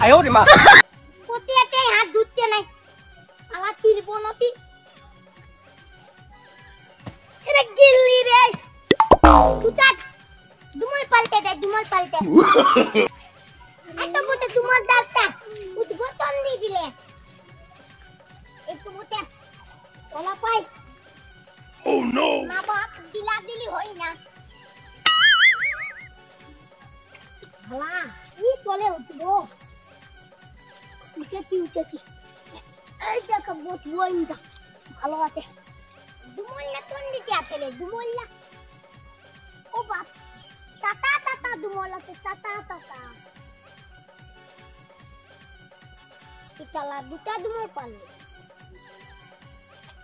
哎呦我的妈পতিয়াতে হাত ধুতে নাই আলা তীর বনতি এরে গিল্লি রে তুতা দুমল পাল্টে এত বড় দুমল দাঁতটা উদ্বোধন দিয়ে দিলে একটু বটে চলা পাই Oh no না বাপ দিলা দিলি হই না হালা কি চলে উঠবো উঠে এই দেখো বসবইটা ভালো আছে দুমল্লা কোন দিকে আছে রে দুমল্লা ও বাপ টাটা দুমল্লা তো টাটা চালা দুটা দুমল পারলে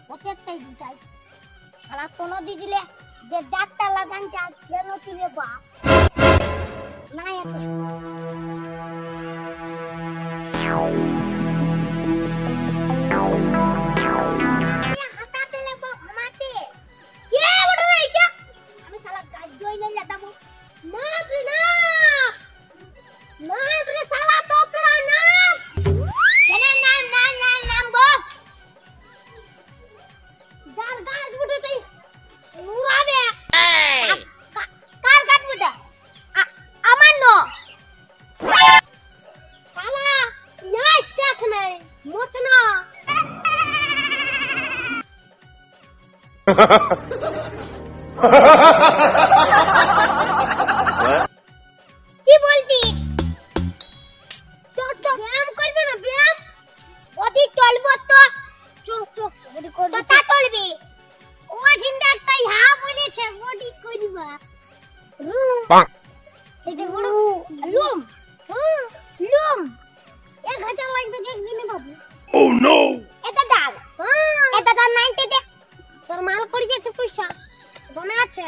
প্রত্যেকটাই দুটাই সারা কোনো দি দিলে যে ডাক্তার লাগান যা কেন তুলে বাপ না এত কি বলতি তো ব্যায়াম করবে না ব্যায়াম ওদি চলবো তো চো ওদি করবি তো চলবি ও ঢিন্ডাটাই হা বলেছে ওদি করবা এটা বড় লুম লুম 1000 লাগবে একদিনে বাবু Oh no এটা দাও নাই দে তোর মাল পড়ে যাচ্ছে পয়সা মনে আছে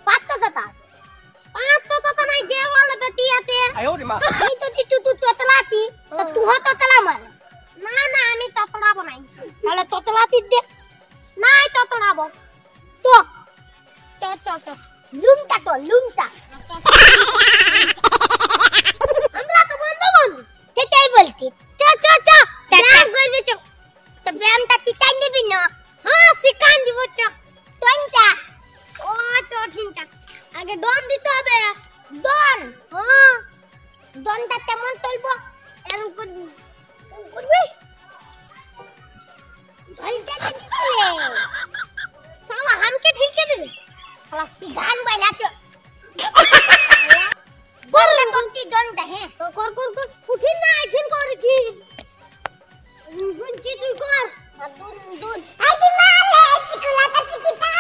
500 টাকা নাই দেওয়ালে বেটিয়াতে 哎呦我的妈 আমি তো তুই ততলাতি তো তুই ততলা মার না আমি ততলাবো নাই তাহলে ততলাতি দে নাই ততলাবো তো লুমটা আমরা তো বন্ধু সেটাই বলছি চ ব্যায়াম করবি চ তো ব্যায়ামটা টিকাই নিবি না হ্যাঁ শিখান দিব চ তোনটা ও তো ঠিকটা আগে দন দিতে হবে দন হ্যাঁ দনটা কেমন তুলবো এরকম করবি ধলতে দিলে সালা হামকে ঠিক করে দে সালা সিধান বাইলা তো বললে কোনটি দনটা হ্যাঁ কর উঠিন না আইছিন কর ঠিক গুনছি তুই কর দুন আই দি মালে চিকুলাটা চিকিটা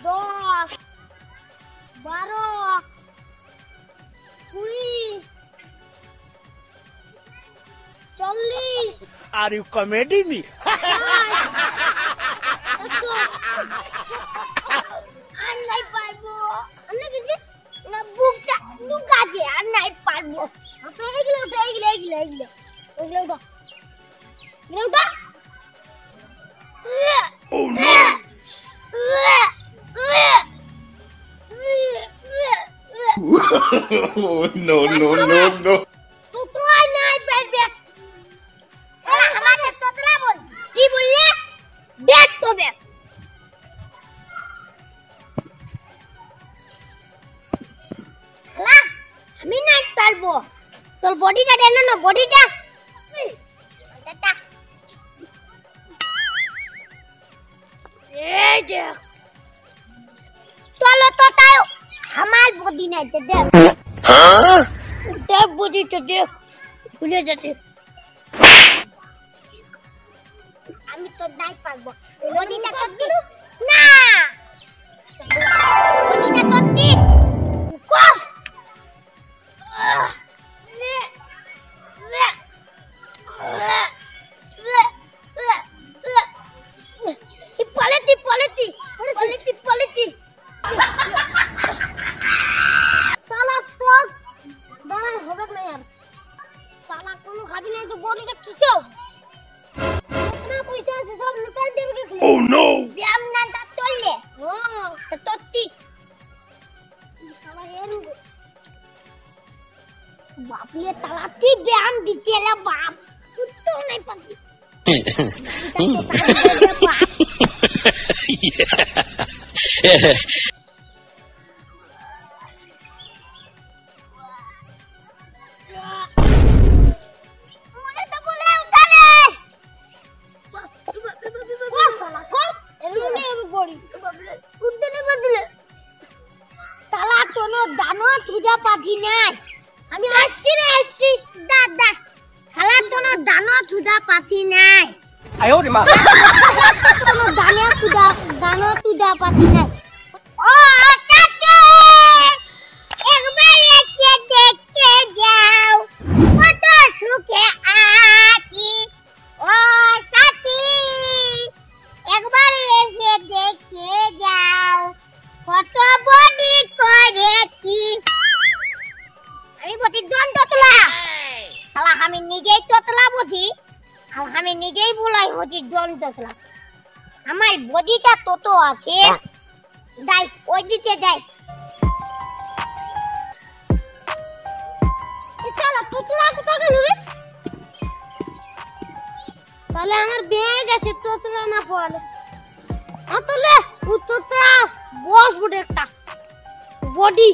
10 12 20 40 Are you comedy me নাই পারবো না বুকটা দুকাজে আর নাই পারবো তো এগুলো Oh no Oh no তো তোই নাই পারবে সারা আমাকে তোতলা বল কি বললে দেখ তবে সালা আমি নাই পারবো তোর বডিটা দেন না বডিটা এটা এই দেখ চলো তো তাই আমার বডি নাই দেখ দেখ বডিটা দেখ ভুলে যাচ্ছে আমি তো নাই পারবো বডিটা করতে না বডিটা করতে কস পলিটি সালা তো দাঁড়া হবে না यार সালা কোনো খাবি না তো বডিটা কিসেও কিতনা পয়সা আছে সব লুটাল দেবে কি Oh no ব্যায়াম না চললে তো তত্তি সালা হেরু বাপলে তালাতে ব্যায়াম দিতে এলে বাপ তো নাই পাতি মনে তো বলে উঠালে ও শালা কো এরুনে আমি বড়ি উঠতে নে বদলে তালা কোনো দানো তুজা পাঠি নাই আমি আসছি রে আসছি দাদা খালা কোনো দানো তুজা পাঠি নাই 哎呦我的妈！ কোনো দানো তুজা পাঠি নাই ও চাচি একবার এসে দেখতে যাও কত সুখে আছি ও সাথী একবার এসে দেখতে যাও কত বডি করেছি আমি বটি দন তোতলা শালা আমি নিজেই তোতলা বুঝি আর আমি নিজেই বলাই বুঝি দন তোতলা আমার বডিটা তোতো আছে যাই ওই দিতে যাই শালা তোতলা কোথা গেল রে তাহলে আমার ব্যাগ আছে তোতলা না পালে আতলে উত্তরটা বস বটে একটা বডি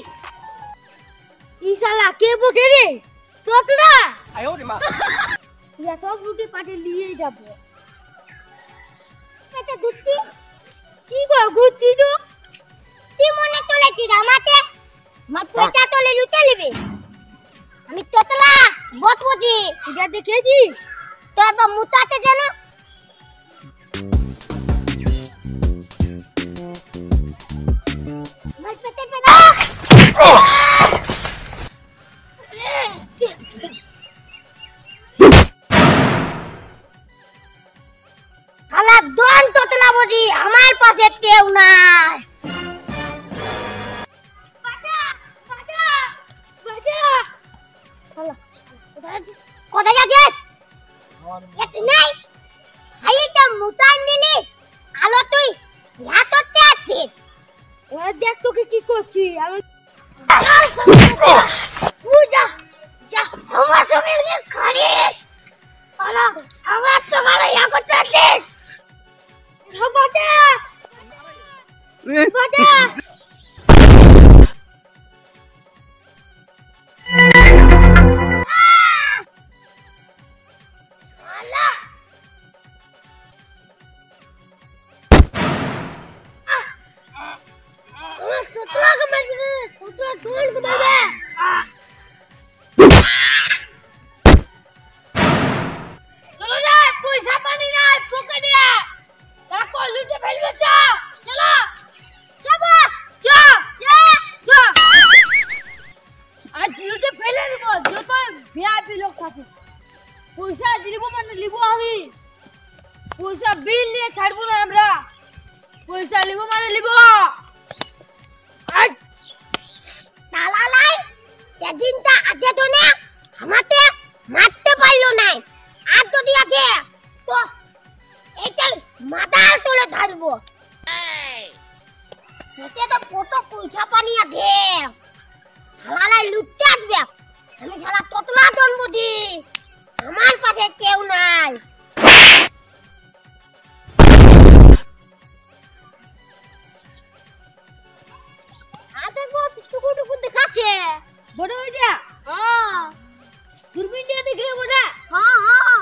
ই শালা কে বটে রে তোতলা 哎呦我的妈！ ইয়া সব রুটি পাটে নিয়ে যাব এটা দুটি কি গো গুচ্ছি তো কি মনে চলেছি রামাতে আমার পয়সা তোলে লুটে নেবে আমি তোতলা বস বুঝি এটা দেখেছি তো এবার মুতাতে জানো ভাই পেটে পেটা খালা দন তোতলা বুঝি আমার পাশে কেউ নাই বাজা বাজা বাজা খালা কোথায় যাচ্ছিস এত নাই আই তো মুতান নিলি আলো তুই ইয়া তোতে আছিস এবার দেখ তোকে কি করছি আমি পূজা যা আমার সঙ্গে খালিস আলা আমার তো ভালো ইয়া করতে আছিস বাজা বাজা পয়সা দিব মানে লিব আমি পয়সা বিল নিয়ে ছাড়বো না আমরা পয়সা লিব মানে লিব তালা নাই যেদিনটা আছে তো না আমাতে মারতে পারলো না আর যদি আছে তো এটাই মাথার তুলে ধরবো এতে তো কত পয়সা পানি আছে থালালাই লুটতে আসবে আমি শালা তোতলা দন বুঝি আমার পাশে কেউ নাই আদে বহুত টুকু টুকু দেখাচ্ছে বড় ওইটা হ্যাঁ দূরবীন দিয়ে দেখলে বড় হ্যাঁ হ্যাঁ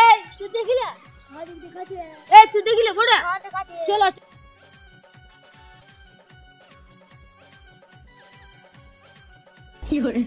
এই তুই দেখলে হ্যাঁ দেখাচ্ছে এই তুই দেখলে বড় হ্যাঁ দেখাচ্ছে চলো কি হরে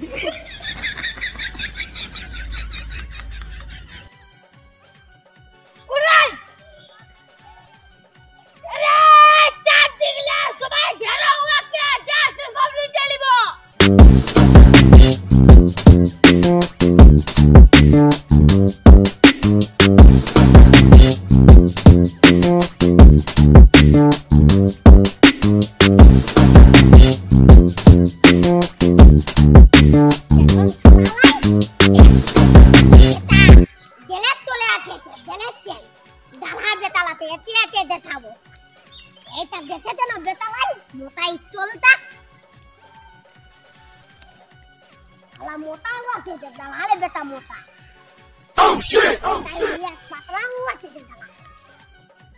শালা মোটা हुआ के दे डाले बेटा मोटा Oh shit! ये पतला हुआ के दे डाला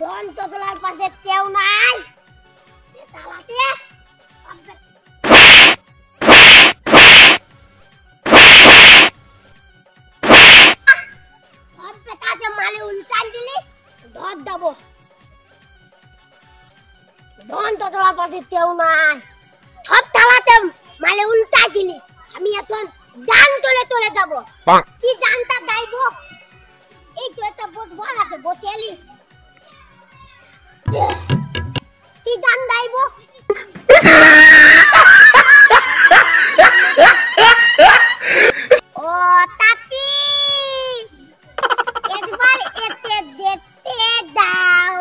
Don togelar পাশে কেউ নাই বেটালাতে अब बेटा से माले उल्टान दिली ধর দেব don togelar পাশে কেউ নাই সব থালাতে মালে উল্টাই দিলি আমি এখন দান তোলে তোলে দেব কি দানটা দাইবো এই তো একটা বহুত বড় আছে বোতলি কি দান দাইবো ও তাতি একবার এতে দেখতে দাও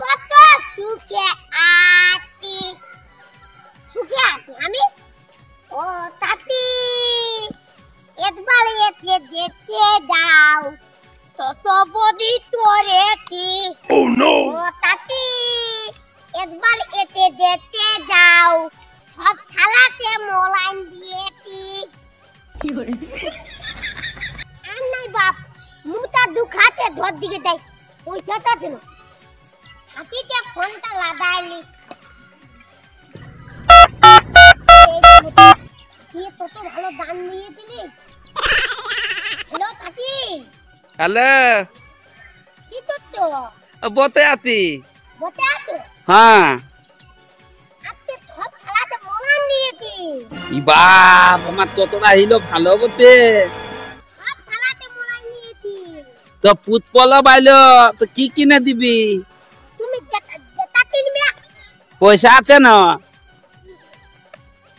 কত সুখে আছি আমি ও তাতি একবার এতে দেখতে দাও তত বডি তোরেছি Oh no! ও তাতি একবার এতে দেখতে দাও সব থালাতে মোলাইন দিয়েছি আর নাই বাপ মুটা দুখাতে ধর দিকে দেয় ওই ছাতা ছিল হাতিতে ফোনটা লাগাইলি দিয়ে তো ভালো দাম নিয়ে দিলি হ্যালো তাতি হ্যালো কি করছো বতে আতি বসে আছো হ্যাঁ আপনি সব থালাতে মোলাইন দিয়েছি ই বাপ আমার ততটা হইলো ভালো বতে সব থালাতে মোলাইন নিয়েছি তো পুত পলা বাইলো তো কি কিনে দিবি তুমি যেটা কিনবে পয়সা আছে না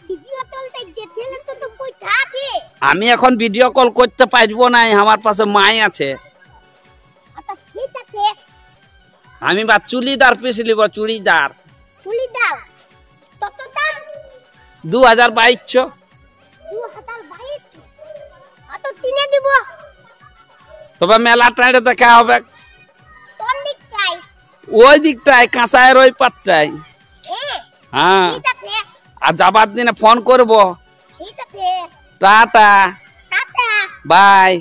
ভিডিও তুলতে গেছিলে তো তো পয়সা আছে আমি এখন ভিডিও কল করতে পারবো না আমার পাশে মাই আছে আচ্ছা ঠিক আছে আমি বা চুড়িদার পিস লিব চুড়িদার তুলি দাও কত দাম 2022 2022 অত কিনে দিব তবে মেলা টাইমে দেখা হবে কোন দিকটাই ওই দিকটায় কাঁসায়ের ওই পাটটায় এ হ্যাঁ ঠিক আছে আর যাবার দিনে ফোন করব ঠিক আছে টাটা টাটা বাই